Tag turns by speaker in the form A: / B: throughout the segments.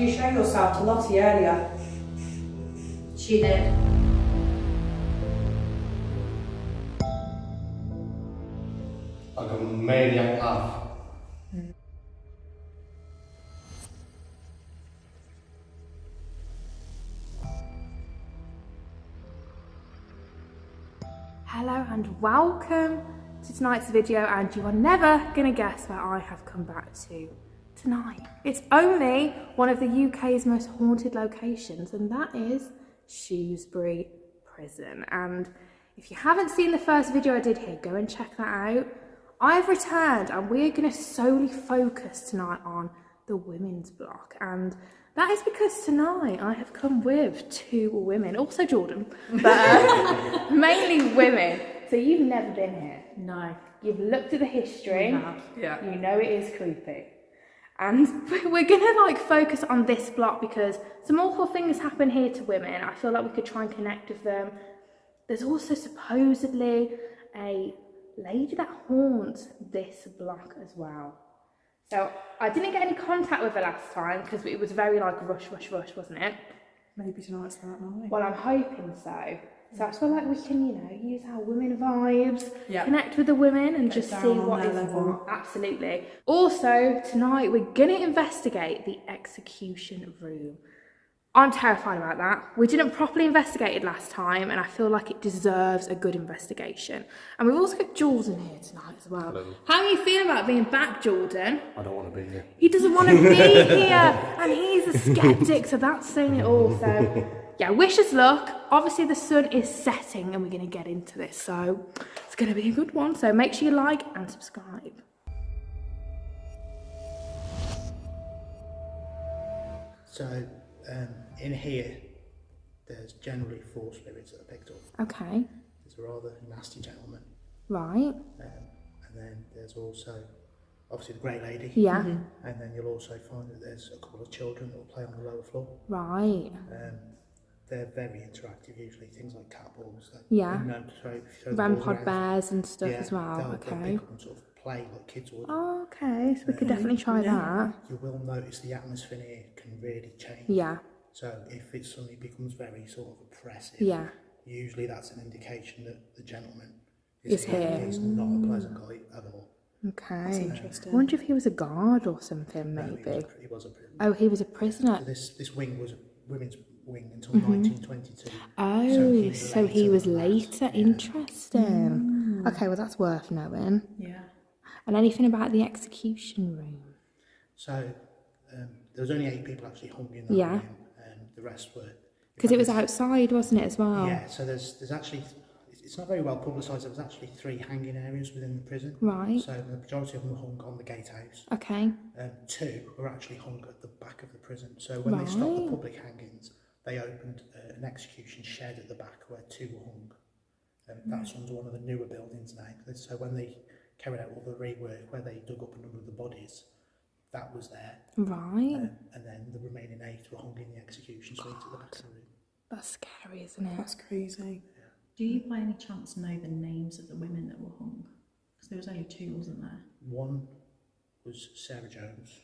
A: you show yourself to Lottie earlier?
B: She did.
C: Like a maniac laugh.
D: Hello and welcome to tonight's video, and you are never going to guess where I have come back to tonight. It's only one of the UK's most haunted locations, and that is Shrewsbury Prison. And if you haven't seen the first video I did here, go and check that out. I've returned and we're going to solely focus tonight on the women's block, and that is because tonight I have come with two women, also Jordan, but mainly women. So you've never been here.
B: No.
D: You've looked at the history.
B: We have, yeah.
D: You know it is creepy. And we're gonna focus on this block because some awful things happen here to women. I feel like we could try and connect with them. There's also supposedly a lady that haunts this block as well. So I didn't get any contact with her last time because it was very rush, wasn't it?
A: Maybe tonight's that night.
D: Well, I'm hoping so. So I feel like we can, use our women vibes, connect with the women and just see what is what. Absolutely. Also, tonight we're going to investigate the execution room. I'm terrified about that. We didn't properly investigate it last time, and I feel like it deserves a good investigation. And we've also got Jordan here tonight as well.
C: Hello.
D: How are you feeling about being back, Jordan?
C: I don't want to be here.
D: He doesn't want to be here, and he's a skeptic, so that's saying it all. So, yeah, wish us luck. Obviously, the sun is setting, and we're going to get into this, so it's going to be a good one. So make sure you like and subscribe.
E: So, in here, there's generally 4 spirits that are picked up.
D: Okay.
E: There's a rather nasty gentleman.
D: Right.
E: And then there's also, obviously, the Grey Lady.
D: Yeah.
E: And then you'll also find that there's a couple of children that will play on the lower floor.
D: Right.
E: They're very interactive, usually, things like cat balls.
D: Yeah.
E: Known to throw the balls
D: Rampart
E: around.
D: bears and stuff
E: Yeah,
D: as well.
E: they'll
D: Okay.
E: pick up and sort of play like kids would.
D: Oh, okay. So we could definitely try that.
E: You will notice the atmosphere here can really change.
D: Yeah.
E: So if it suddenly becomes very sort of oppressive,
D: Yeah.
E: usually that's an indication that the gentleman
D: Is here.
E: He's not a pleasant guy at all.
D: Okay.
A: That's interesting.
D: I wonder if he was a guard or something,
E: No,
D: maybe.
E: he was a prisoner.
D: Oh, he was a prisoner.
E: So this wing was a women's wing until 1922.
D: Oh, so he was later.
E: Yeah.
D: Interesting. Okay, well that's worth knowing.
B: Yeah.
D: And anything about the execution room?
E: So there was only 8 people actually hung in that
D: Yeah.
E: room, and the rest were.
D: Because it was outside, wasn't it, as well?
E: Yeah. So there's actually, it's not very well publicised. There was actually 3 hanging areas within the prison.
D: Right.
E: So the majority of them were hung on the gatehouse.
D: Okay.
E: 2 were actually hung at the back of the prison. So when they stopped the public hangings, they opened an execution shed at the back where 2 were hung. That's under one of the newer buildings now. So when they carried out all the rework, where they dug up a number of the bodies, that was there.
D: Right.
E: And then the remaining 8 were hung in the execution suite at the back of the room.
D: That's scary, isn't it?
A: That's crazy.
B: Do you by any chance know the names of the women that were hung? Because there was only 2, wasn't there?
E: One was Sarah Jones.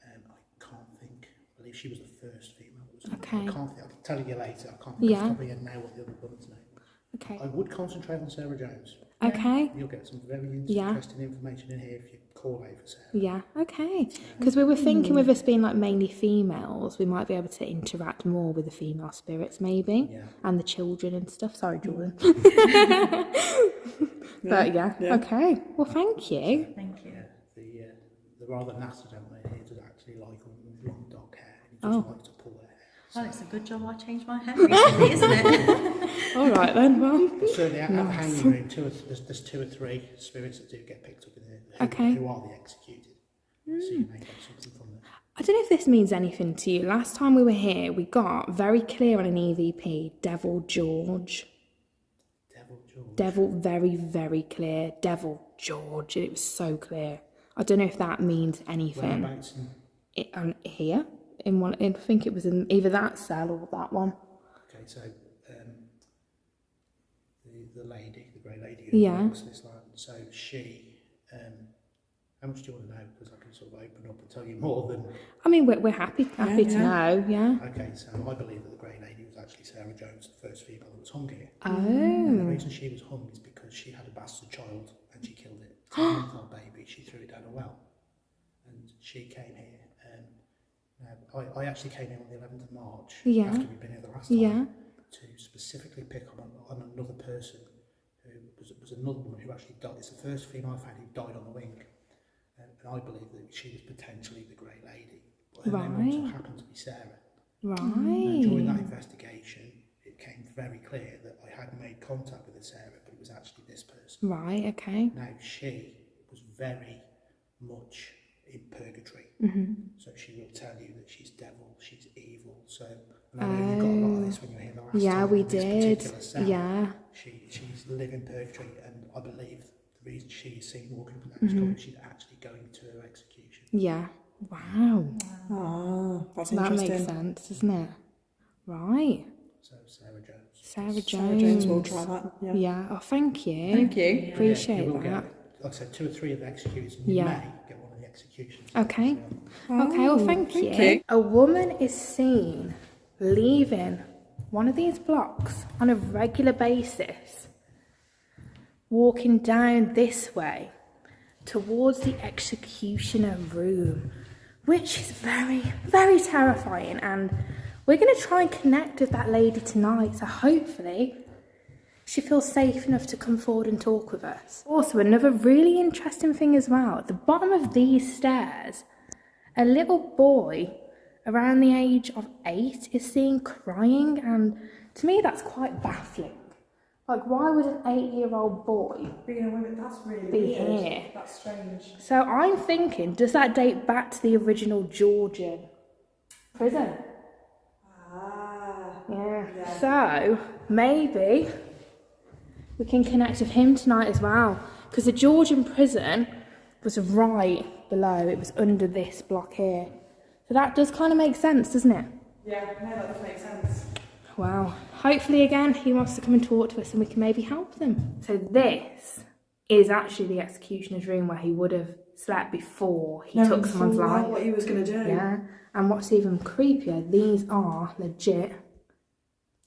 E: I can't think. I believe she was the first female.
D: Okay.
E: I can't think. I can tell you later. I can't think
D: Yeah.
E: off the top of my head now what the other woman's name.
D: Okay.
E: I would concentrate on Sarah Jones.
D: Okay.
E: You'll get some very
D: Yeah.
E: interesting information in here if you call out for Sarah.
D: Yeah, okay. Because we were thinking with us being mainly females, we might be able to interact more with the female spirits maybe.
E: Yeah.
D: And the children and stuff. Sorry, Jordan. But yeah, okay. Well, thank you.
B: Thank you.
E: The rather nasty gentleman here does actually like women with long dark hair. He just likes to pull their hair.
B: Well, it's a good job I changed my hair recently, isn't it?
D: All right then, well.
E: Certainly at the hanging room, there's 2 or 3 spirits that do get picked up in there who are the executed. So you may get something from them.
D: I don't know if this means anything to you. Last time we were here, we got very clear on an EVP, Devil George.
E: Devil George.
D: Devil, very, very clear. Devil George. It was so clear. I don't know if that means anything.
E: Whereabouts
D: Here. I think it was in either that cell or that one.
E: Okay, so the lady, the Grey Lady,
D: Yeah.
E: this land, so she How much do you want to know? Because I can sort of open up and tell you more than...
D: I mean, we're happy to know, yeah.
E: Okay, so I believe that the Grey Lady was actually Sarah Jones, the first female that was hung here.
D: Oh.
E: And the reason she was hung is because she had a bastard child and she killed it. It's a 10-month-old baby, she threw it down a well. And she came here. I actually came here on the 11th of March, after we'd been here the last time, to specifically pick on another person who was another woman who actually died. It's the first female I found who died on the wing. And I believe that she was potentially the Grey Lady. But her name also happened to be Sarah.
D: Right.
E: And during that investigation, it came very clear that I had made contact with a Sarah, but it was actually this person.
D: Right, okay.
E: Now, she was very much in purgatory. So she will tell you that she's devil, she's evil. So I know you got a lot of this when you were here the last time.
D: Yeah, we
E: this
D: did.
E: particular cell.
D: Yeah.
E: She's living purgatory, and I believe the reason she's seen walking up and down is because she's actually going to her execution.
D: Yeah. Wow.
A: Oh, that's
D: That
A: interesting.
D: makes sense, doesn't it? Right.
E: So Sarah Jones.
D: Sarah Jones.
A: Sarah Jones will try that. Yeah.
D: Yeah. Oh, thank you.
A: Thank you.
D: Appreciate
E: you will
D: that.
E: get, like I said, 2 or 3 of the executions. And you may get one of the executions.
D: Okay. Okay, well, thank you.
A: you.
D: A woman is seen leaving one of these blocks on a regular basis, walking down this way towards the executioner room, which is very, very terrifying. And we're going to try and connect with that lady tonight, so hopefully she feels safe enough to come forward and talk with us. Also, another really interesting thing as well, at the bottom of these stairs, a little boy around the age of 8 is seen crying, and to me that's quite baffling. Like, why would an 8-year-old boy
A: Being a woman, that's really
D: be
A: weird.
D: here?
A: That's strange.
D: So I'm thinking, does that date back to the original Georgian prison?
A: Ah.
D: Yeah. So maybe we can connect with him tonight as well, because the Georgian prison was right below. It was under this block here. So that does kind of make sense, doesn't it?
A: Yeah, no, that does make sense.
D: Wow. Hopefully, again, he wants to come and talk to us and we can maybe help them. So this is actually the executioner's room where he would have slept before he took someone's life.
A: What he was going to do.
D: Yeah. And what's even creepier, these are legit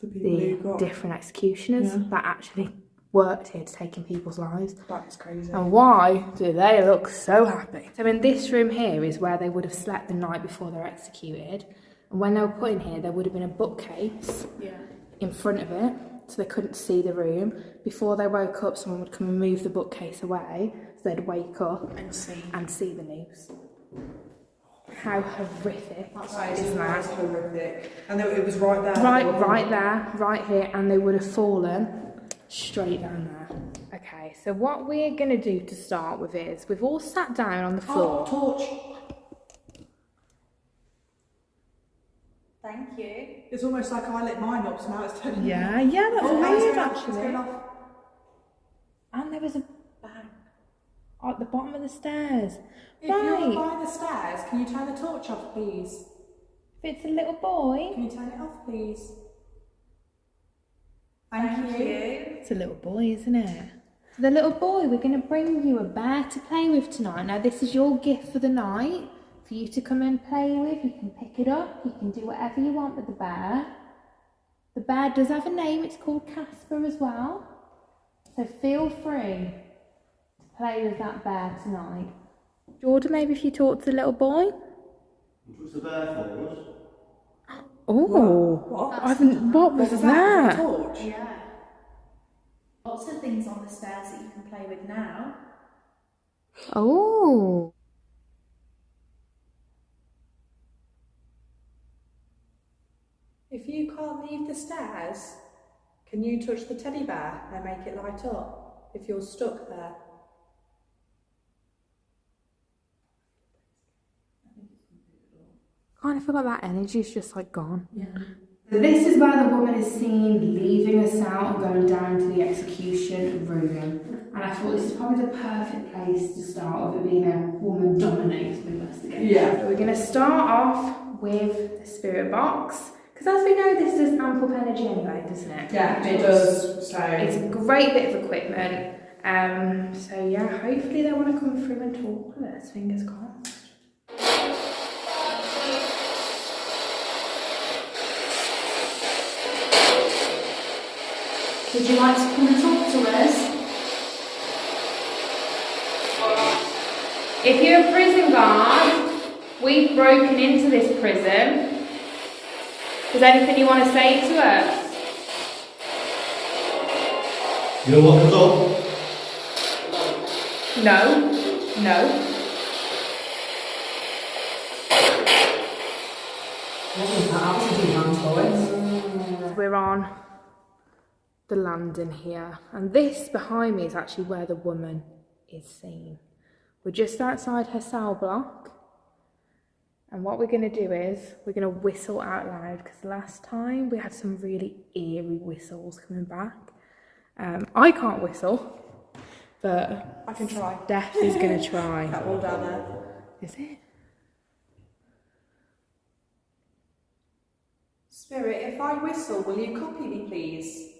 A: The people who
D: the
A: got.
D: different executioners that actually worked here to taking people's lives.
A: That's crazy.
D: And why do they look so happy? So in this room here is where they would have slept the night before they're executed. And when they were put in here, there would have been a bookcase in front of it, so they couldn't see the room. Before they woke up, someone would come and move the bookcase away, so they'd wake up and see the news. How horrific is that?
A: That's horrific. And it was right there.
D: Right there, right here, and they would have fallen straight down there. Okay, so what we're going to do to start with is, we've all sat down on the floor.
A: Torch.
B: Thank you.
A: It's almost like I lit mine up, so now it's turning.
D: Yeah, that's weird
A: It's
D: actually.
A: going off.
D: And there was a bag at the bottom of the stairs.
A: If you're
D: Right.
A: by the stairs, can you turn the torch off, please?
D: If it's a little boy.
A: Can you turn it off, please? Thank you.
D: It's a little boy, isn't it? So the little boy, we're going to bring you a bear to play with tonight. Now this is your gift for the night, for you to come and play with. You can pick it up, you can do whatever you want with the bear. The bear does have a name, it's called Casper as well. So feel free to play with that bear tonight. Jordan, maybe if you talk to the little boy.
C: What's the bear for us?
D: Oh, what was that?
A: Torch?
B: Yeah. Lots of things on the stairs that you can play with now.
D: Oh.
A: If you can't leave the stairs, can you touch the teddy bear and make it light up? If you're stuck there.
D: I kind of feel like that energy's just like gone. Yeah. So this is where the woman is seen leaving the cell and going down to the execution room. And I thought this is probably the perfect place to start with it being a woman-dominated investigation.
A: Yeah.
D: So we're going to start off with the spirit box. Because as we know, this does amp up energy anyway, doesn't it?
A: Yeah, it does. So
D: It's a great bit of equipment. So yeah, hopefully they want to come through and talk with us, fingers crossed. Would you like to come and talk to us? If you're a prison guard, we've broken into this prison. Is there anything you want to say to us?
C: You know what comes up?
D: No. No. We're on the landing here, and this behind me is actually where the woman is seen. We're just outside her cell block, and what we're going to do is we're going to whistle out loud, because last time we had some really eerie whistles coming back. I can't whistle, but
A: I can try.
D: Steph is going to try.
A: That wall down there.
D: Is it?
A: Spirit, if I whistle, will you copy me, please?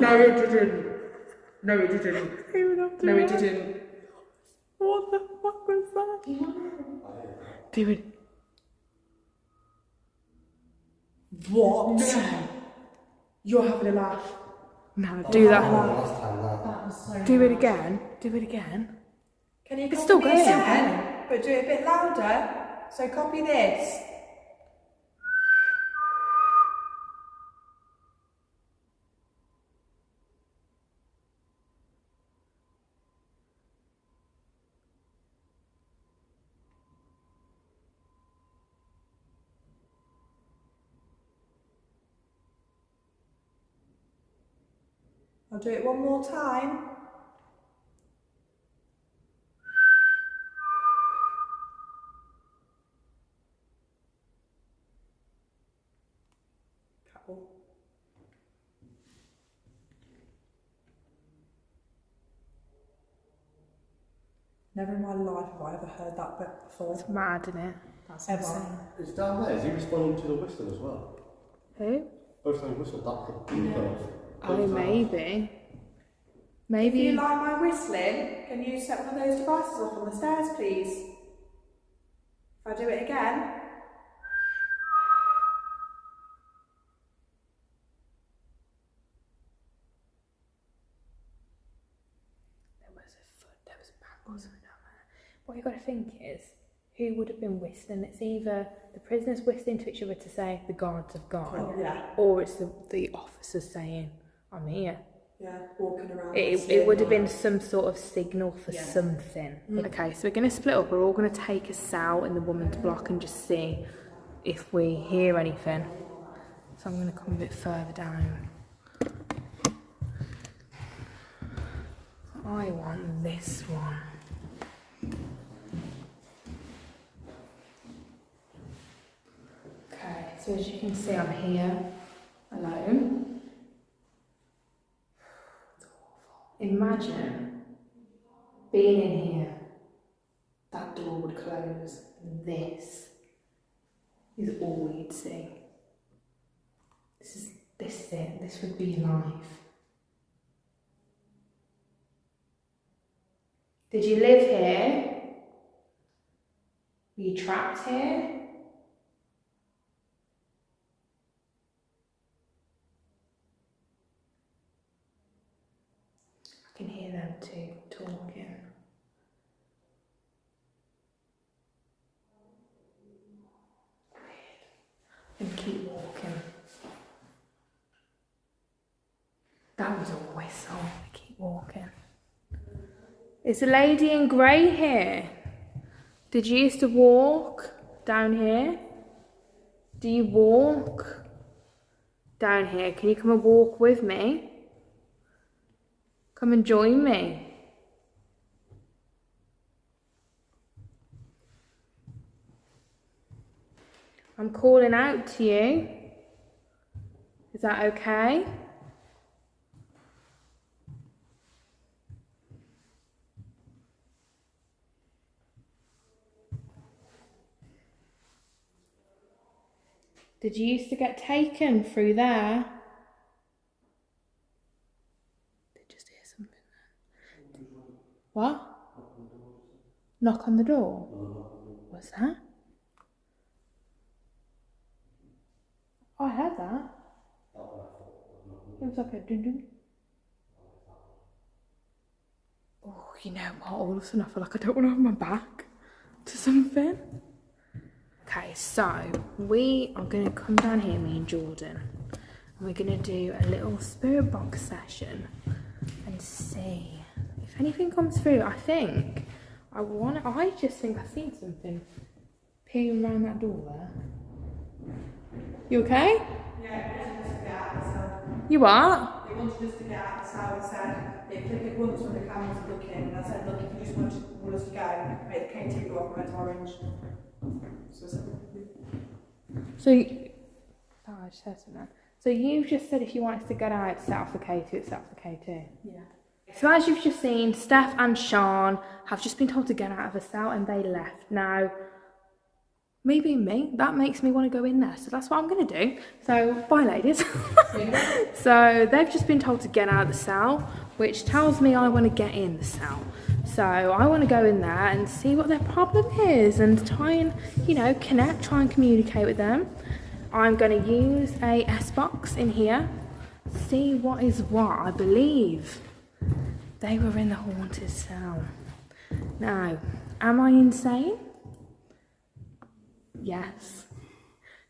A: No, it didn't. No, it didn't. No, it didn't.
D: What the fuck was that? Do it.
A: What? No. You're having a laugh.
D: No, do that.
C: Last time that.
B: That was so
D: Do it
B: nice.
D: again. Do it again.
A: Can you
D: It's
A: copy
D: still
A: me
D: going.
A: again? But do it a bit louder. So copy this. I'll do it one more time. Cool. Never in my life have I ever heard that bit before.
D: It's mad, isn't it?
A: That's
D: Ever.
A: insane.
C: It's down there. Is he responding to the whistle as well?
D: Who?
C: Both times whistle, that could be both.
D: Oh, maybe.
A: If
D: Maybe.
A: you like my whistling, can you set one of those devices off on the stairs, please? If I do it again.
D: There was a bag or something down there. What you got to think is, who would have been whistling? It's either the prisoners whistling to each other to say the guards have gone,
A: Oh, yeah.
D: or it's the officers saying, I'm here.
A: Yeah, walking around.
D: It would have been some sort of signal for something.
A: Mm.
D: Okay, so we're going to split up. We're all going to take a cell in the woman's block and just see if we hear anything. So I'm going to come a bit further down. I want this one. Okay, so as you can see, I'm here alone. Imagine being in here, that door would close, and this is all you'd see. This is it, this would be your life. Did you live here? Were you trapped here? I can hear them too, talking. And keep walking. That was a whistle. Keep walking. Is the lady in grey here? Did you used to walk down here? Do you walk down here? Can you come and walk with me? Come and join me. I'm calling out to you. Is that okay? Did you used to get taken through there? Did you just hear something there? What? Knock on the door? What's that? Oh, I heard that. It was like a dun dun. Oh, you know what? All of a sudden I feel like I don't want to have my back to something. Okay, so we are going to come down here, me and Jordan, and we're going to do a little spirit box session and see if anything comes through. I just think I've seen something peering around that door there. You okay?
A: Yeah, it wanted us to get out of the cell.
D: You what?
A: They wanted us to get out of the cell and said they flipped it once when the camera was looking, and I said, look, if you just want us to go, make the K2 go off and went orange. So I said,
D: I just heard something. So you've just said if you wanted to get out, set off the K2, it's set off the K2.
A: yeah.
D: So as you've just seen, Steph and Sean have just been told to get out of the cell and they left. Now, me being me, that makes me want to go in there. So that's what I'm going to do. So, bye ladies. So they've just been told to get out of the cell, which tells me I want to get in the cell. So I want to go in there and see what their problem is and try and, you know, connect, try and communicate with them. I'm going to use a S-box in here, see what is what. I believe they were in the haunted cell. Now, am I insane? Yes.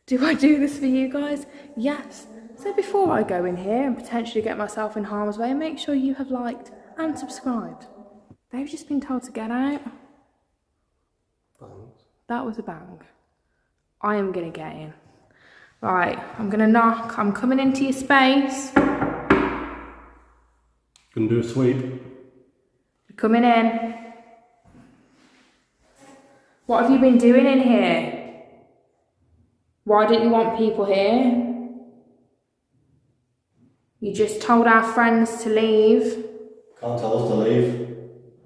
D: Do I do this for you guys? Yes. So before I go in here and potentially get myself in harm's way, make sure you have liked and subscribed. They've just been told to get out.
C: Thanks.
D: That was a bang. I am going to get in. Right, I'm going to knock. I'm coming into your space.
C: Gonna do a sweep.
D: You're coming in. What have you been doing in here? Why didn't you want people here? You just told our friends to leave.
C: Can't tell us to leave.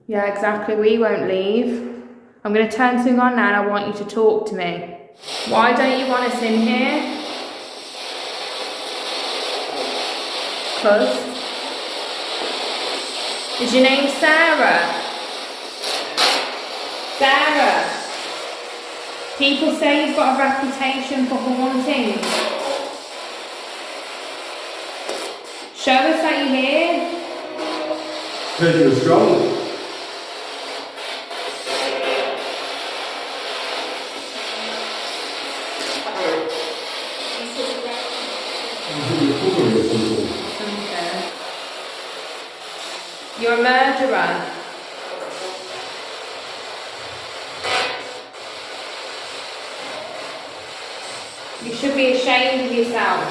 D: Yeah, exactly. We won't leave. I'm going to turn something on now and I want you to talk to me. Why don't you want us in here? Cuz. Is your name Sarah? Sarah. People say you've got a reputation for haunting. Show us that you're here.
C: Heard you were strong.
D: You're a murderer. You should be ashamed of yourself.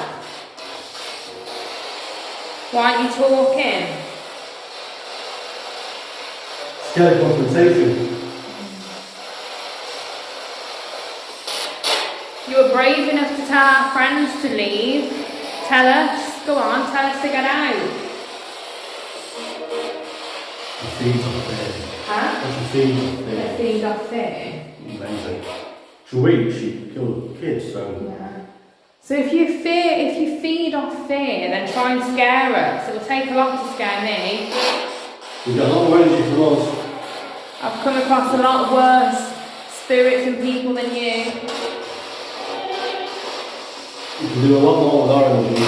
D: Why aren't you talking?
C: Scared of confrontation.
D: You were brave enough to tell our friends to leave. Tell us. Go on, tell us to get out.
C: She feeds off fear.
D: Huh?
C: She feeds off fear.
D: They feed off fear.
C: Amazing. She'll eat, she killed kids, so...
D: Yeah. So if you feed off fear, then try and scare us. It'll take a lot to scare me.
C: You've got a lot more energy from us.
D: I've come across a lot worse spirits and people than you.
C: You can do a lot more with our energy.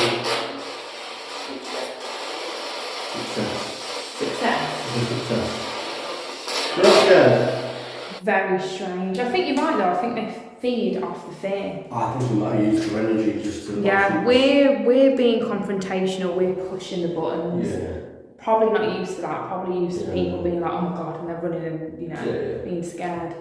D: Success.
C: Success. You're not scared?
D: Very strange. I think you're right though. I think they feed off the fear.
C: I think we might use your energy just to...
D: Yeah, we're being confrontational. We're pushing the buttons.
C: Yeah.
D: Probably not used to that. Probably used to people being like, oh my god, and they're running and, you know, being scared.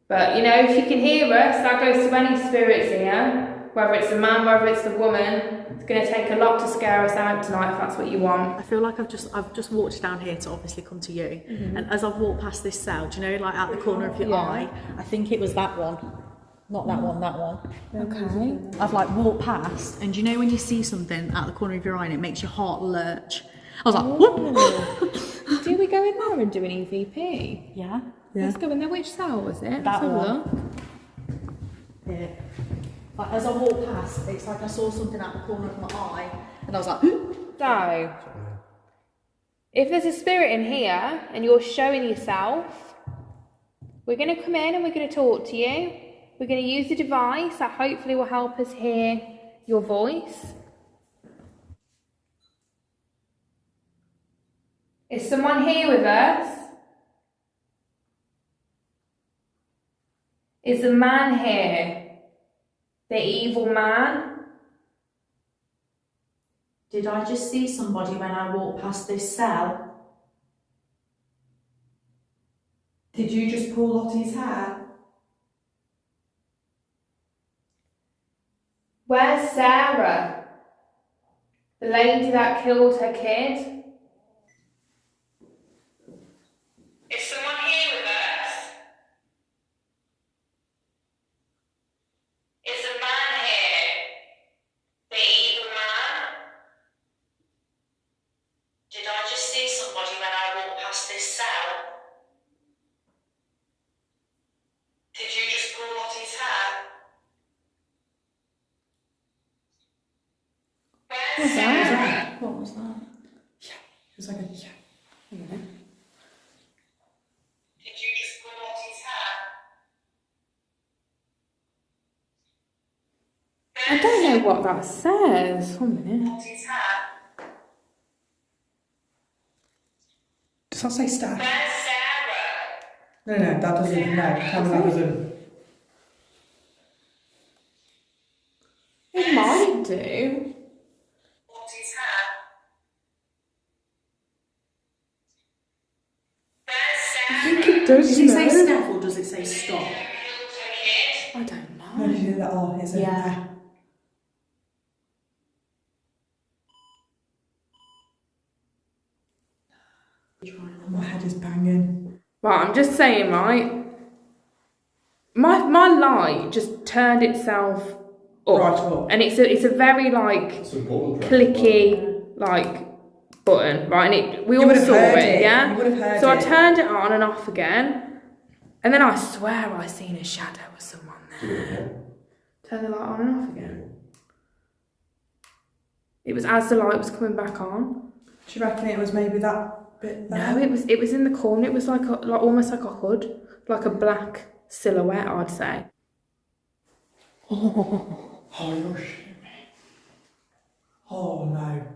D: But, you know, if you can hear us, that goes to any spirits here. Whether it's the man, whether it's the woman, it's going to take a lot to scare us out tonight if that's what you want.
B: I feel like I've just walked down here to obviously come to you, and as I've walked past this cell, do you know, like out the corner of your eye, I think it was that one. Not that one, that one.
D: Okay.
B: I've like walked past, and do you know when you see something at the corner of your eye and it makes your heart lurch? I was like, whoop.
D: Do we go in there and do an EVP?
B: Yeah.
D: Let's go in there. Which cell was it?
B: That
D: Let's have a
B: one.
D: look.
B: Yeah. Like as I walked past, it's like I saw something at the corner of my eye, and I was like,
D: So, if there's a spirit in here and you're showing yourself, we're going to come in and we're going to talk to you. We're going to use the device that hopefully will help us hear your voice. Is someone here with us? Is the man here? The evil man?
B: did I just see somebody when I walked past this cell?
A: Did you just pull Lottie's hair?
D: Where's Sarah? The lady that killed her kid? Is someone here with us? Is the man here? The evil man?
B: Did I just see somebody when I walked past this cell? Did you just pull Lottie's hair?
D: What's that?
B: What was that?
A: It was like a yeah.
B: Did you just pull Lottie's hair?
D: I don't know what that says. 1 minute.
B: Lottie's hair?
A: Does that say staff?
B: Where's Sarah?
A: No, that doesn't. No, tell me that doesn't.
D: It might do.
B: Lottie's hair? Where's
D: I
B: Sarah?
D: think it does.
B: Does it say Steph or does it say stop?
D: I don't
A: No,
D: know.
A: did you do that? Oh, is it?
B: Yeah.
A: My head is banging.
D: Right, I'm just saying, right? My light just turned itself up.
A: Right up.
D: And it's a very like
C: It's important.
D: clicky like button, right? And we
A: You
D: all
A: would have
D: saw
A: heard
D: it,
A: it.
D: yeah?
A: You would have heard
D: So I
A: it.
D: turned it on and off again. And then I swear I seen a shadow of someone there. Turn the light on and off again. It was as the light was coming back on.
A: Do you reckon it was maybe that bit there?
D: No, it was in the corner. It was like almost like a hood, like a black silhouette, I'd say.
A: Oh, you're shitting me. Oh no.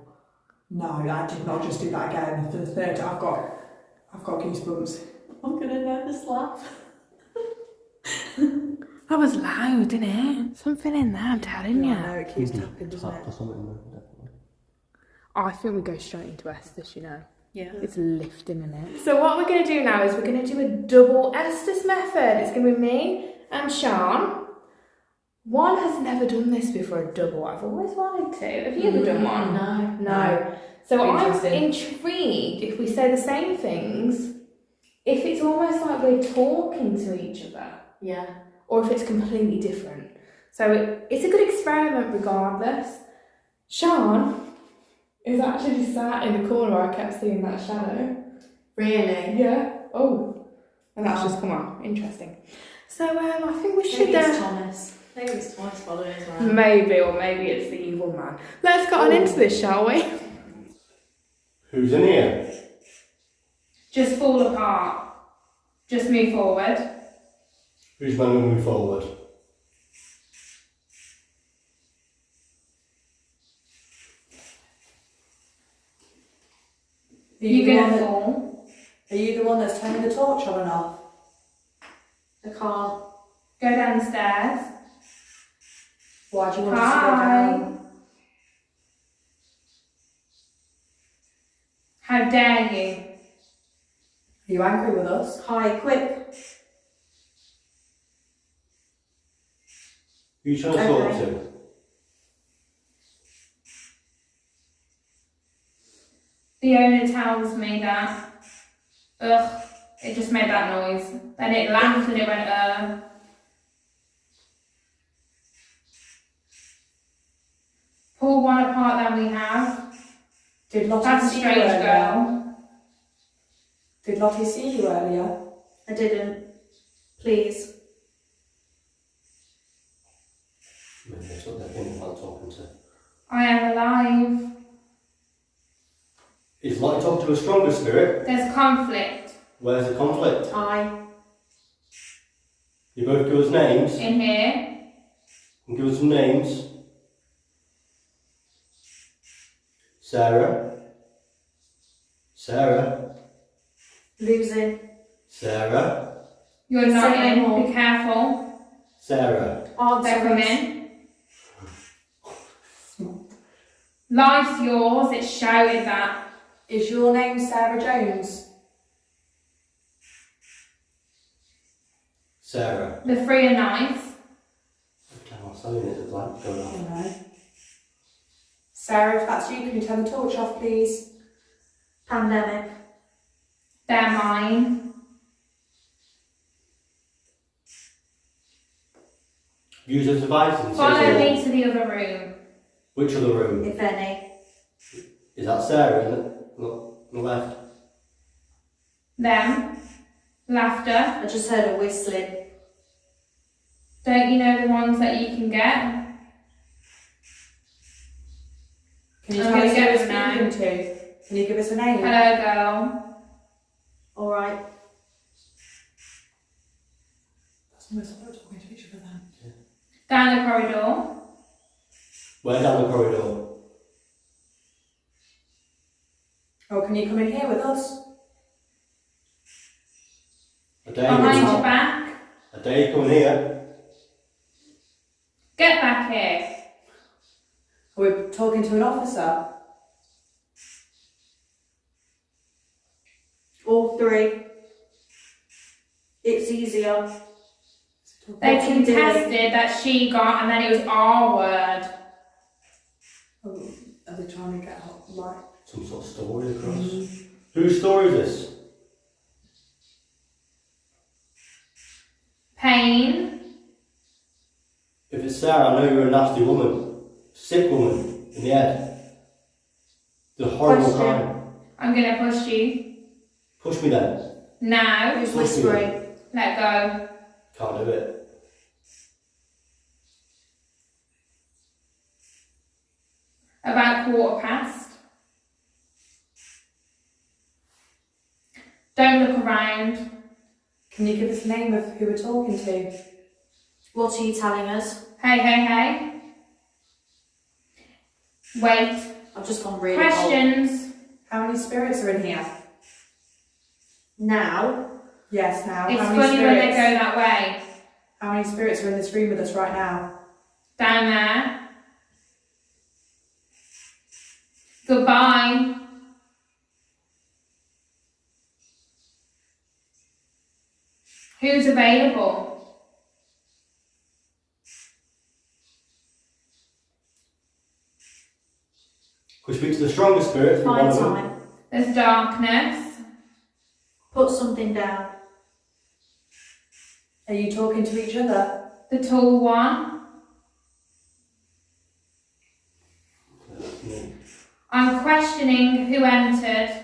A: No, I did not just do that again. For the third, I've got goosebumps. I'm gonna nervous laugh.
D: That was loud, didn't it? Something in there, I'm telling you.
A: No, it keeps tapping, doesn't it?
C: Or something, definitely.
D: I think we go straight into Estes, you know.
B: Yeah.
D: It's lifting in it. So what we're going to do now is we're going to do a double Estes method. It's going to be me and Sean. One has never done this before, a double. I've always wanted to. Have you ever done one? No. So I'm intrigued if we say the same things, if it's almost like we're talking to each other.
B: Yeah.
D: Or if it's completely different. So it's a good experiment regardless. Sean is actually sat in the corner where I kept seeing that shadow.
B: Really?
D: Yeah. Oh. And that's just come on. Interesting. So I think we should...
B: Maybe it's Thomas. Maybe it's Thomas following as well.
D: Maybe, or maybe it's the evil man. Let's get on into this, shall we?
C: Who's in here?
D: Just fall apart. Just move forward.
C: Who's man going to move forward?
D: You're going to fall.
A: Are you the one that's turning the torch on and off?
B: I can't.
D: Go down the stairs.
A: Why do you want us to go
D: Hi.
A: down?
D: How dare you?
A: Are you angry with us?
B: Hi, quick.
C: Who are you trying to talk
B: Okay.
C: to?
D: The owner tells me that. Ugh, it just made that noise. Then it laughed and it went, Pull one apart, then we have.
A: Did Lottie
D: That's a
A: see you
D: strange
A: earlier?
D: girl.
A: Did Lottie see you earlier?
B: I didn't. Please.
C: Maybe that's what they're thinking while talking to.
D: I am alive.
C: Is Lottie talking to a stronger spirit?
D: There's conflict
C: Where's the conflict?
B: I.
C: You both give us names.
D: in here.
C: And give us some names. Sarah. Sarah.
B: Losing.
C: Sarah.
D: You're not
B: Say no
D: in.
B: more.
D: Be careful.
C: Sarah.
D: They're coming. Life's yours. It's shouted that.
A: Is your name Sarah Jones?
C: Sarah.
D: The three are nice.
C: I'm saying it, there's light going on.
A: No. Sarah, if that's you, can you turn the torch off, please?
B: Pandemic.
D: They're mine.
C: Use as advice and
D: Follow
C: say
D: me to the other room.
C: which other room?
B: If any.
C: Is that Sarah in the left?
D: Them. Laughter.
B: I just heard a whistling.
D: Don't you know the ones that you can get?
A: Can you
D: I'm
A: tell
D: gonna
A: us who
D: get
A: we're
D: them now.
A: speaking to? Can you give us a name?
D: Hello, girl.
B: Alright.
A: That's almost like we're talking to each other then.
D: Down the corridor.
C: Where down the corridor?
A: Oh, can you come in here with us?
C: A day
D: Behind
C: coming.
D: your back.
C: A day coming here.
D: Get back here.
A: Are we talking to an officer?
B: All three. It's easier.
D: They
B: What are you doing?
D: contested that she got, and then it was our word.
A: Oh, are they trying to get out light?
C: Some sort of story across. Whose story is this?
D: Pain.
C: If it's Sarah, I know you're a nasty woman. Sick woman in the head. The horrible
B: Question.
C: crime.
D: I'm gonna push you.
C: Push me then.
D: Now.
B: Who's
C: Push me
B: whispering?
C: then.
D: Let go.
C: Can't do it.
D: About 1:15. Don't look around.
A: Can you give us the name of who we're talking to?
B: What are you telling us?
D: Hey, hey, hey. Wait.
B: I've just gone really cold.
D: Questions.
A: How many spirits are in here?
B: Now.
A: Yes, now.
D: It's
A: How many
D: funny when they
A: spirits?
D: go that way.
A: How many spirits are in this room with us right now?
D: Down there. Goodbye. Who's available?
C: Could we speak to the stronger spirit? for one
B: Fine
C: of them?
B: time.
D: There's darkness.
B: Put something down.
A: Are you talking to each other?
D: The tall one. I'm questioning who entered.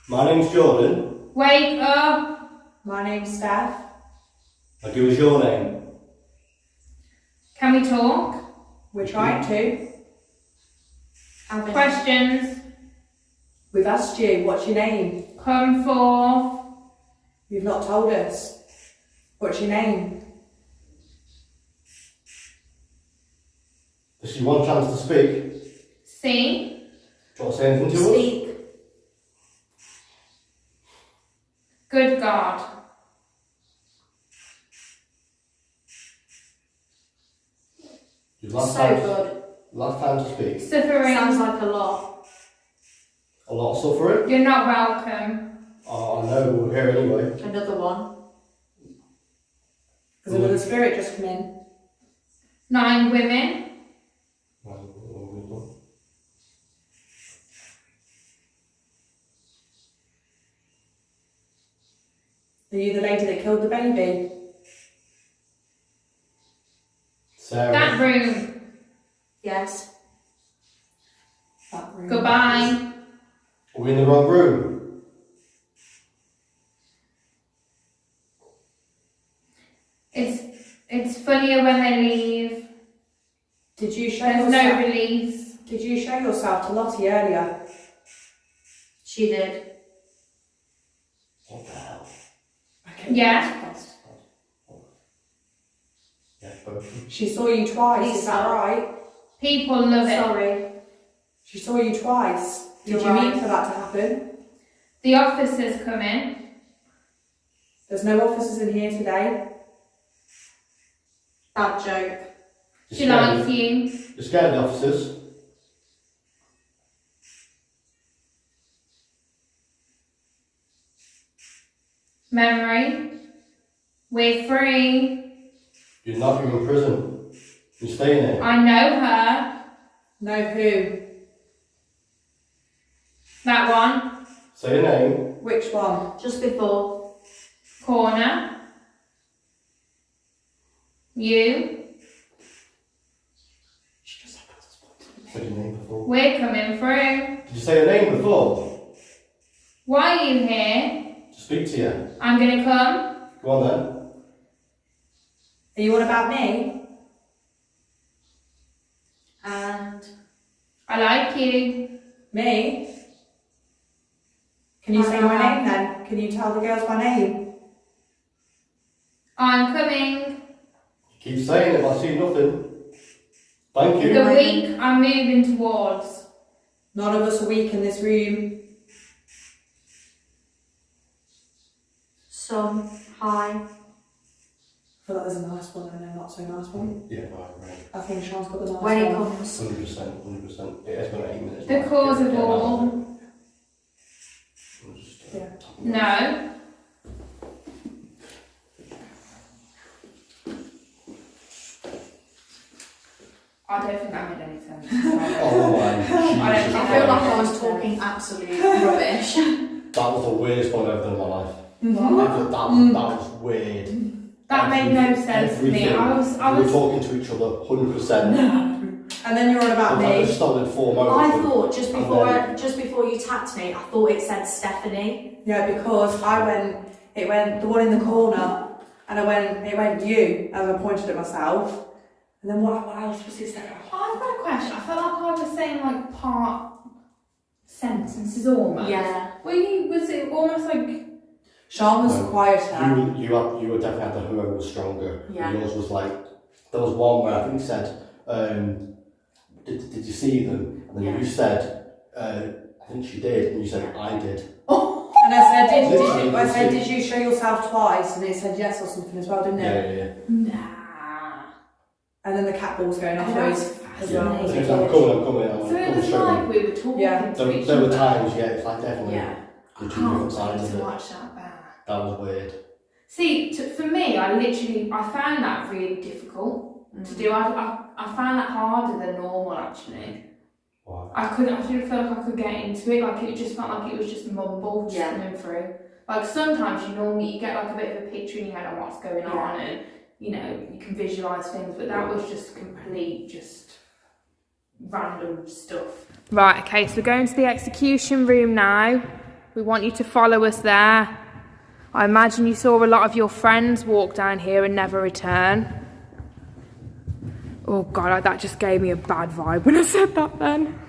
C: My name's Jordan.
D: Wake up.
A: My name's Steph.
C: I'll give us your name.
D: Can we talk?
A: We're trying to.
D: Questions.
A: We've asked you, what's your name?
D: Come forth.
A: You've not told us. What's your name?
C: This is one chance to speak.
D: See?
C: Do you want to say anything to us?
B: Speak.
D: Good God.
C: Your last
B: So
C: time,
B: good.
C: last time to speak.
D: Suffering.
B: Sounds like a lot.
C: A lot of suffering.
D: You're not welcome.
C: Oh, I know, we're here anyway.
B: Another one.
A: Has another spirit just come in?
D: 9 women.
A: Are you the lady that killed the baby?
C: Sarah.
D: That room.
B: Yes.
A: that room.
D: Goodbye.
C: Are we in the wrong room?
D: It's funnier when they leave.
A: Did you show
D: There's
A: yourself?
D: no release.
A: Did you show yourself to Lottie earlier?
B: She did.
C: What the hell?
A: Okay.
D: Yeah.
C: Yeah, both.
A: She saw you twice.
B: Please
A: Is that
B: stop.
A: right?
D: People love it.
B: Sorry.
A: She saw you twice. Did
B: You're
A: you
B: right.
A: mean for that to happen?
D: The officers come in.
A: There's no officers in here today.
B: Bad joke.
D: She likes you.
C: You're scared of the officers?
D: Memory. We're free.
C: You're not, you're in prison. You're staying there.
D: I know her.
A: Know who?
D: That one.
C: Say your name.
A: Which one?
B: Just before.
D: Corner. You.
C: Said your name before.
D: We're coming through.
C: Did you say your name before?
D: Why are you here?
C: To speak to you.
D: I'm gonna come.
C: Go on then.
A: Are you on about me?
B: And
D: I like you.
A: Me? Can you say my name then? Can you tell the girls my name?
D: I'm coming.
C: Keep saying it, but I see nothing. Thank you.
D: The week I'm moving towards.
A: None of us are weak in this room.
B: some high.
A: I feel like there's a nice one and a not so nice one.
C: Yeah, right.
A: I think Sean's got the nice
B: When it
A: one.
B: comes.
C: 100%, 100%. It has been 8 minutes.
D: The
C: now.
D: cause of
C: Yeah,
D: all.
C: I'll just,
A: Yeah.
C: tap it.
D: No. I don't think that made any sense.
C: Oh my
D: I
C: Jesus.
B: I feel like I was talking absolute rubbish.
C: That was the weirdest one I've ever done in my life.
A: What?
C: That was weird.
D: That made no sense to me. I
C: We were
D: was.
C: talking to each other 100%.
A: And then you're on about
C: I've had a
A: me.
C: solid 4 moments.
B: I thought just before you tapped me, I thought it said Stephanie.
A: Yeah, because it went the one in the corner, and it went you, as I pointed at myself. And then what else was it?
D: I've got a question. I felt like I was saying like part sentences almost.
B: Yeah.
D: Was it almost like?
A: Sean was
C: No.
A: quieter.
C: You were definitely had the whoever was stronger.
B: Yeah.
C: Yours was like, there was one where I think you said, did you see them? And then
B: Yeah.
C: you said, I think she did, and you said, I did.
A: And I said,
C: Literally,
A: did you show yourself twice? And it said yes or something as well, didn't it?
C: Yeah.
D: Nah.
A: And then the cat ball was going off
B: Oh,
A: as
B: that's
A: well.
C: I'm
B: fascinating.
C: coming. I'm
D: So it
C: coming
D: was
C: straight
D: like
C: in.
D: we were talking
A: Yeah.
D: to each
C: There were
D: other.
C: times, yeah, it's like definitely
B: Yeah.
C: the
D: I
C: two
D: can't
C: different
D: wait
C: sides
D: to
C: of it.
D: watch that back.
C: That was weird.
D: See, for me, I found that really difficult to do. I found that harder than normal actually.
C: Wow.
D: I didn't feel like I could get into it. Like it just felt like it was just mumble just
B: Yeah.
D: coming through. Like sometimes you get like a bit of a picture in your head on what's going on, and you can visualise things. But that was just complete, just random stuff. Right. Okay. So we're going to the execution room now. We want you to follow us there. I imagine you saw a lot of your friends walk down here and never return. Oh God, that just gave me a bad vibe when I said that then.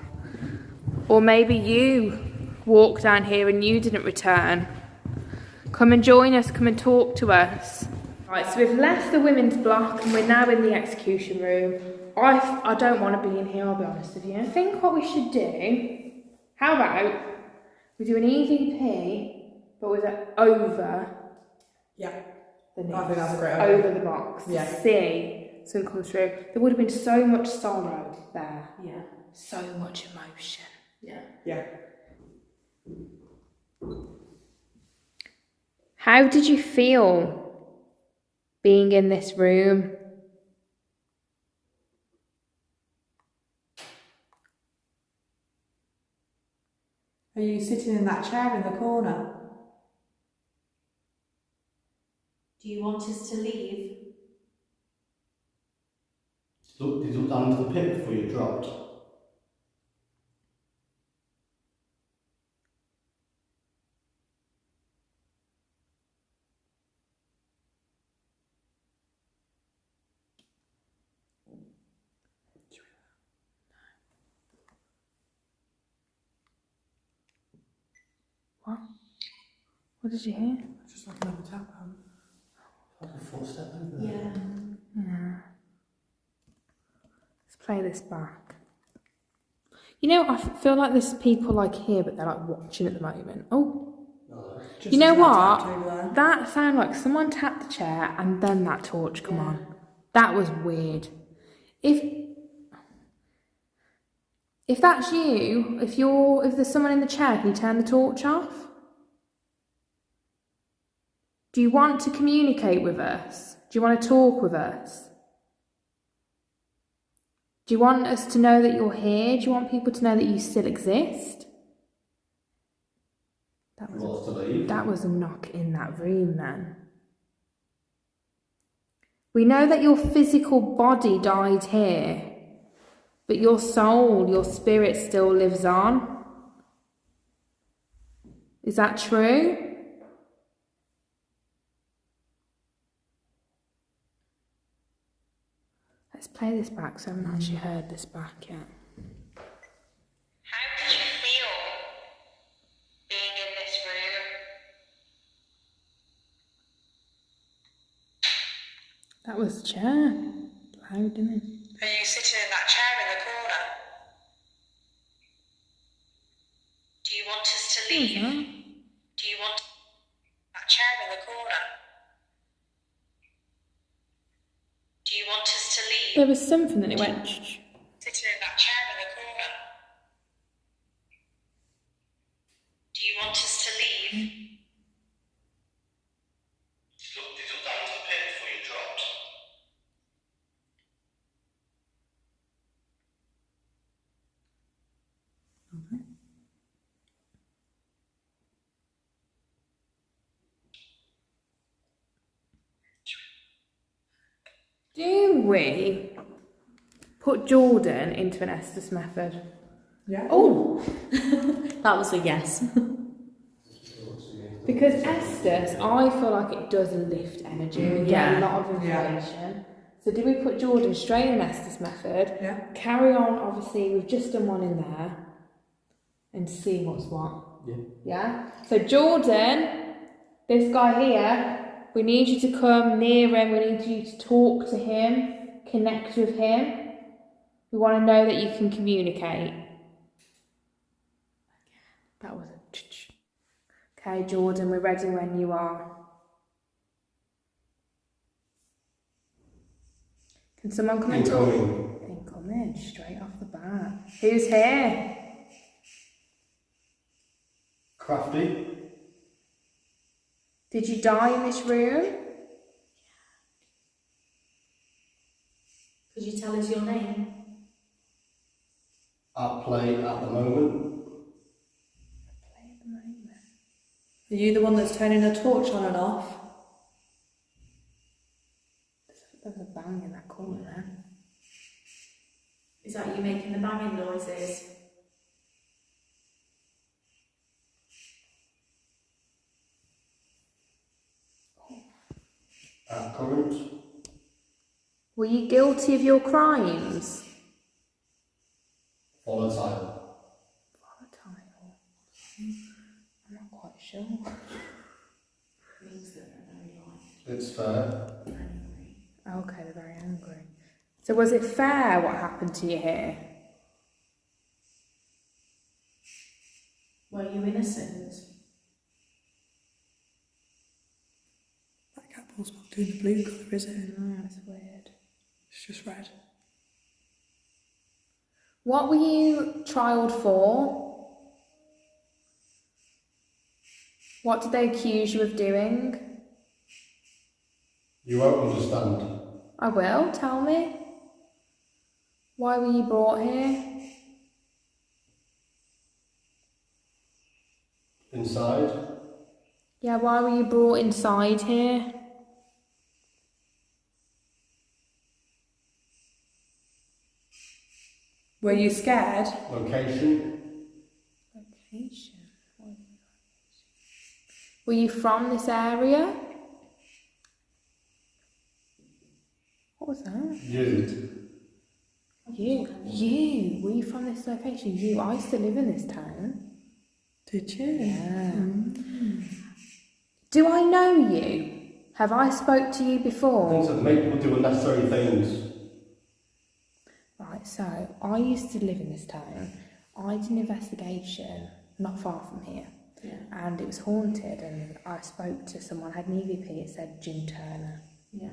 D: Or maybe you walked down here and you didn't return. Come and join us, come and talk to us. Right, so we've left the women's block and we're now in the execution room. I don't want to be in here, I'll be honest with you. I think what we should do, how about we do an EVP, but with it over
A: Yeah.
D: the
A: I
D: next,
A: think that's a great idea.
D: over the box
A: Yeah.
D: to see something comes through. There would have been so much sorrow there,
B: Yeah.
D: so much emotion.
B: Yeah.
A: Yeah.
D: How did you feel being in this room?
A: Are you sitting in that chair in the corner?
B: Do you want us to leave?
C: Did you look down into the pit before you dropped?
D: What? What did you hear?
A: Just like another tap.
C: Like a footstep over there.
D: Yeah. Let's play this back. You know, I feel like there's people like here, but they're like watching at the moment. Oh.
C: No.
D: You know
A: as I tapped over
D: what?
A: there.
D: That sounded like someone tapped the chair and then that torch come on. That was weird. If that's you, if there's someone in the chair, can you turn the torch off? Do you want to communicate with us? Do you want to talk with us? Do you want us to know that you're here? Do you want people to know that you still exist? That was a knock in that room then. We know that your physical body died here, but your soul, your spirit still lives on. Is that true? Let's play this back, so I haven't actually heard this back yet.
F: How did you feel being in this room?
D: That was the chair. Loud, didn't it?
F: Are you sitting in that chair in the corner? Do you want us to leave? Do you want that chair in the corner? Do you want us to leave?
D: There was something that it went.
F: Sitting in that chair in the corner. Do you want us to leave? Did you look down to the pit before you dropped?
D: Do we put Jordan into an Estes method?
A: Yeah.
B: Oh, that was a yes.
D: Because Estes, I feel like it does lift energy and get a lot of
A: Yeah.
D: information. So do we put Jordan straight in Estes method?
A: Yeah.
D: Carry on, obviously, we've just done one in there. And see what's what.
C: Yeah.
D: Yeah? So Jordan, this guy here, we need you to come near him, we need you to talk to him, connect with him. We want to know that you can communicate. That was a ch-ch. Okay, Jordan, we're ready when you are. Can someone come and talk? Incoming, straight off the bat. Who's here?
C: Crafty.
D: Did you die in this room?
B: Could you tell us your name?
C: At play at the moment.
A: Are you the one that's turning a torch on and off?
D: There's a bang in that corner there.
B: Is that you making the banging noises?
C: At current.
D: Were you guilty of your crimes?
C: Volatile.
D: Volatile. I'm not quite sure.
B: Means that they're very light.
C: It's fair.
D: Okay, they're very angry. So was it fair what happened to you here?
B: Were you innocent?
A: That cat ball's not doing the blue colour, is it?
D: No, that's weird.
A: It's just red.
D: What were you trialed for? What did they accuse you of doing?
C: You won't understand.
D: I will, tell me. Why were you brought here?
C: Inside.
D: Yeah, why were you brought inside here?
A: Were you scared?
C: Location.
D: Location. Were you from this area? What was that?
C: You.
D: You. Were you from this location? You. I used to live in this town.
A: Did you?
D: Yeah. Do I know you? Have I spoke to you before?
C: Things that make people do unnecessary things.
D: Right, so I used to live in this town. I did an investigation not far from here.
A: Yeah.
D: And it was haunted, and I spoke to someone, had an EVP, it said Jim Turner.
A: Yeah.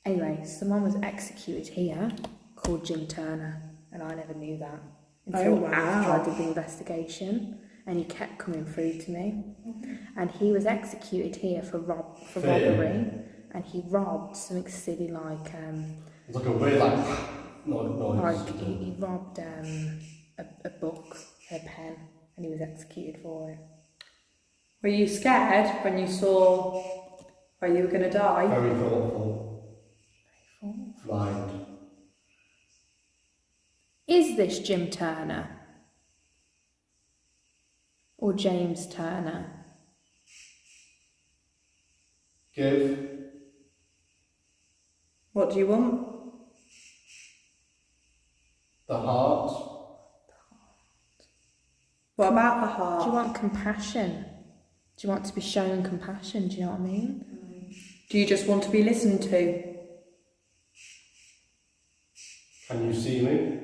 D: Anyway, someone was executed here called Jim Turner, and I never knew that until after I did the investigation, and he kept coming through to me. And he was executed here for robbery, and he robbed something silly like
C: It's like a weird noise.
D: like he robbed a book, a pen, and he was executed for it.
A: Were you scared when you saw where you were going to die?
C: Very thoughtful. Mind.
D: Is this Jim Turner? Or James Turner?
C: Give.
A: What do you want?
C: The heart.
A: What about the
D: Do you
A: heart?
D: want compassion? Do you want to be shown compassion? Do you know what I mean?
A: Do you just want to be listened to?
C: Can you see me?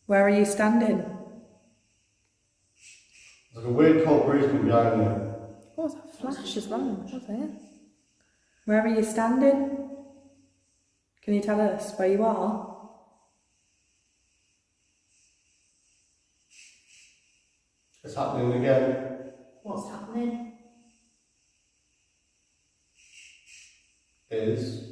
A: Where are you standing?
C: It's like a weird cold breeze coming behind me.
D: What was that flash as well? What was it?
A: Where are you standing? Can you tell us where you are?
C: It's happening again.
B: What's happening?
C: Is.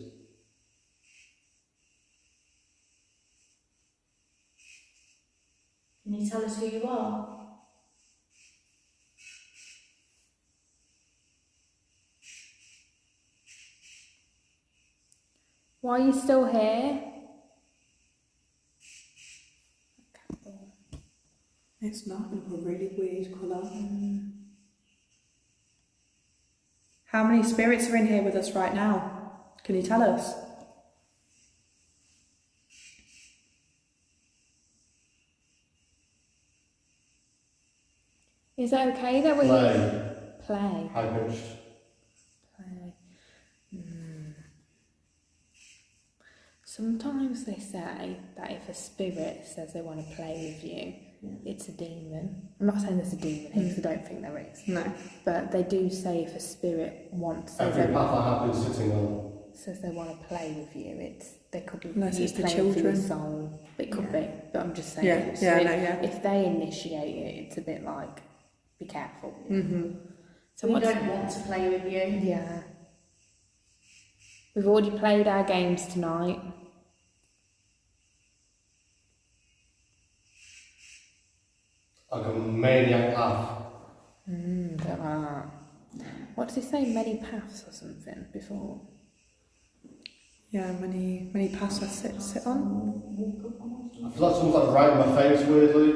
B: Can you tell us who you are?
D: Why are you still here?
A: It's not a really weird colour. How many spirits are in here with us right now? Can you tell us?
D: Is it okay that we're here? Play.
C: High pitched.
D: Play. Sometimes they say that if a spirit says they want to play with you, it's a demon. I'm not saying there's a demon here because I don't think there is.
A: No.
D: But they do say if a spirit wants
C: Every path I have been sitting on.
D: says they want to play with you, they could be
A: Unless it's the
D: playing for your
A: children.
D: soul. It could be, but I'm just saying.
A: Yeah,
D: so
A: yeah,
D: if,
A: no, yeah.
D: if they initiate it, it's a bit like, be careful. So
B: We
D: what's-
B: don't want to play with you.
D: Yeah. We've already played our games tonight.
C: Like a maniac laugh.
D: Don't like that. What does it say? Many paths or something before?
A: Yeah, many paths I sit on.
C: I feel like someone's like right in my face weirdly.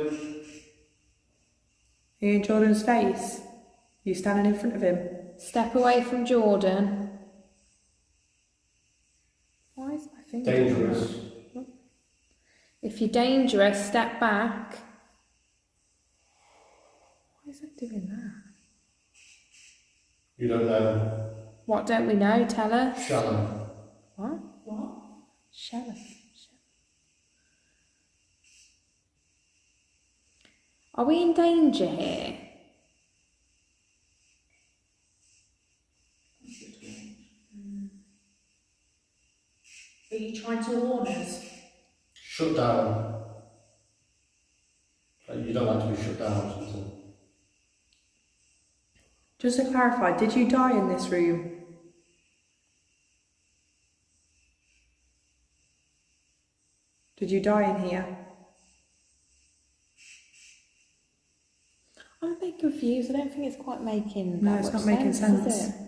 A: Are you in Jordan's face? Are you standing in front of him?
D: Step away from Jordan. Why is my finger doing
C: Dangerous.
D: that? If you're dangerous, step back. Why is it doing that?
C: You don't know.
D: What don't we know? Tell us.
C: Shallow.
D: What?
B: What?
D: Shallow. Are we in danger here?
B: Are you trying to warn us?
C: Shut down. Like you don't like to be shut down or something.
A: Just to clarify, did you die in this room? Did you die in here?
D: I'm a bit confused. I don't think it's quite making
A: No,
D: that
A: it's
D: much
A: not making
D: sense. Is
A: sense.
D: it?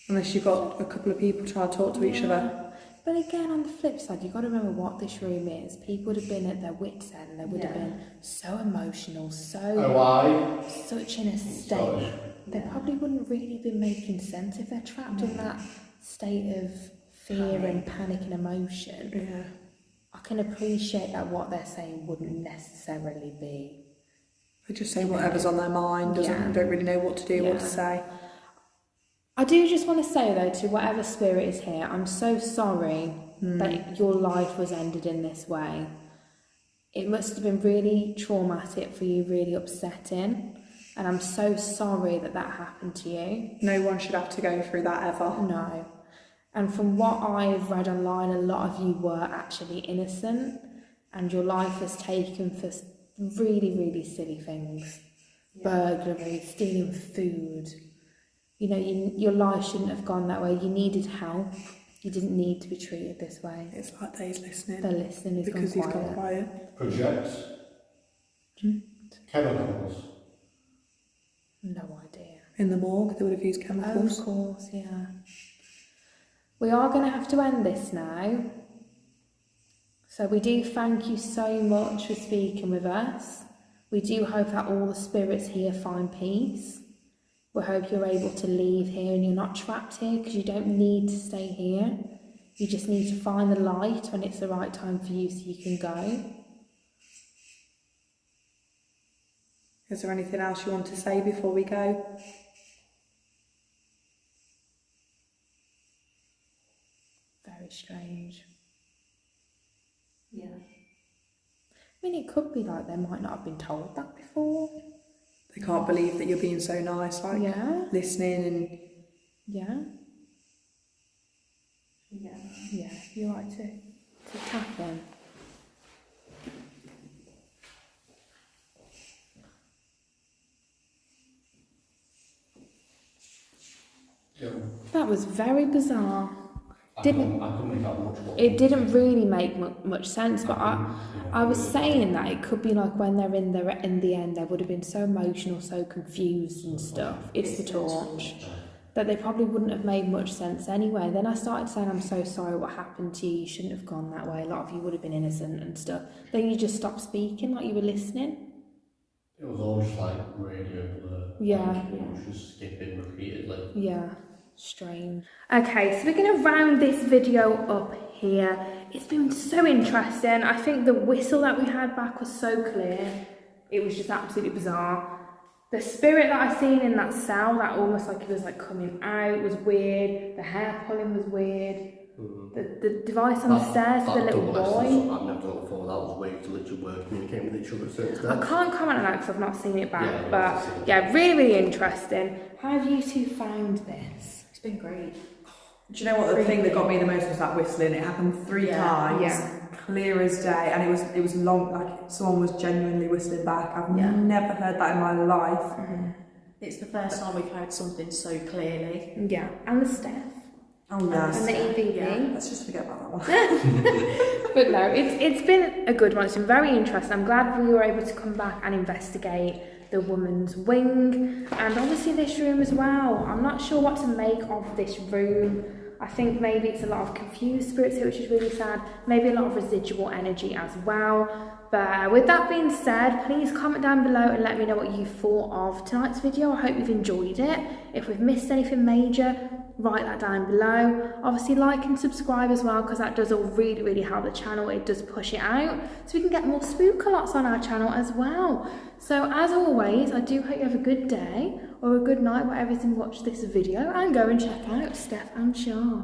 A: Unless you've got a couple of people trying to talk to each other.
D: But again, on the flip side, you've got to remember what this room is. People would have been at their wits' end. They would have been so emotional,
C: Oh, why?
D: such in a state.
C: Sorry.
D: They probably wouldn't really be making sense if they're trapped in that state of fear and panic and emotion.
A: Yeah.
D: I can appreciate that what they're saying wouldn't necessarily be
A: They just say whatever's on their mind, don't really know what to do, what to say.
D: I do just want to say though, to whatever spirit is here, I'm so sorry that your life was ended in this way. It must have been really traumatic for you, really upsetting. And I'm so sorry that that happened to you.
A: No one should have to go through that ever.
D: No. And from what I've read online, a lot of you were actually innocent. And your life was taken for really, really silly things. Burglary, stealing food. You know, your life shouldn't have gone that way. You needed help. You didn't need to be treated this way.
A: It's like they's listening.
D: They're listening.
A: Because he's gone quiet.
C: Projects. Chemicals.
D: No idea.
A: In the morgue, they would have used chemicals.
D: Of course, yeah. We are going to have to end this now. So we do thank you so much for speaking with us. We do hope that all the spirits here find peace. We hope you're able to leave here and you're not trapped here, because you don't need to stay here. You just need to find the light when it's the right time for you so you can go.
A: Is there anything else you want to say before we go?
D: Very strange.
B: Yeah.
D: I mean, it could be like they might not have been told that before.
A: They can't believe that you're being so nice, like listening and...
D: Yeah.
B: Yeah.
D: Yeah, you like to tap them.
C: Yeah.
D: That was very bizarre.
C: I couldn't make out much of
D: It didn't really make much sense, but I was saying that it could be like when they're in the end, they would have been so emotional, so confused and stuff. It's the torch. That they probably wouldn't have made much sense anyway. Then I started saying, I'm so sorry what happened to you. You shouldn't have gone that way. A lot of you would have been innocent and stuff. Then you just stopped speaking, like you were listening.
C: It was all just like radio blur.
D: Yeah.
C: Like, it was just skipping repeatedly.
D: Yeah. Strange. Okay, so we're going to round this video up here. It's been so interesting. I think the whistle that we had back was so clear. It was just absolutely bizarre. The spirit that I seen in that cell, that almost like it was like coming out, was weird. The hair pulling was weird. The device on the stairs for the little boy.
C: I've never done it before. That was weird to literally work, communicate with each other at certain steps.
D: I can't comment on that because I've not seen it back.
C: Yeah,
D: but yeah, really, really interesting. How have you two found this?
B: It's been great.
A: Do you know what the thing that got me the most was that whistling? It happened 3 times, clear as day, and it was long. Like someone was genuinely whistling back. I've never heard that in my life.
B: It's the first time we've heard something so clearly.
D: Yeah, and the staff.
A: Oh yes.
D: And the EVP.
A: Yeah, let's just forget about that one.
D: But no, it's been a good one. It's been very interesting. I'm glad we were able to come back and investigate the woman's wing, and obviously this room as well. I'm not sure what to make of this room. I think maybe it's a lot of confused spirits here, which is really sad. Maybe a lot of residual energy as well. But with that being said, please comment down below and let me know what you thought of tonight's video. I hope you've enjoyed it. If we've missed anything major, write that down below. Obviously like and subscribe as well, because that does all really, really help the channel. It does push it out so we can get more spook-a-lots on our channel as well. So as always, I do hope you have a good day or a good night, whatever you watch this video, and go and check out Steph and Shah.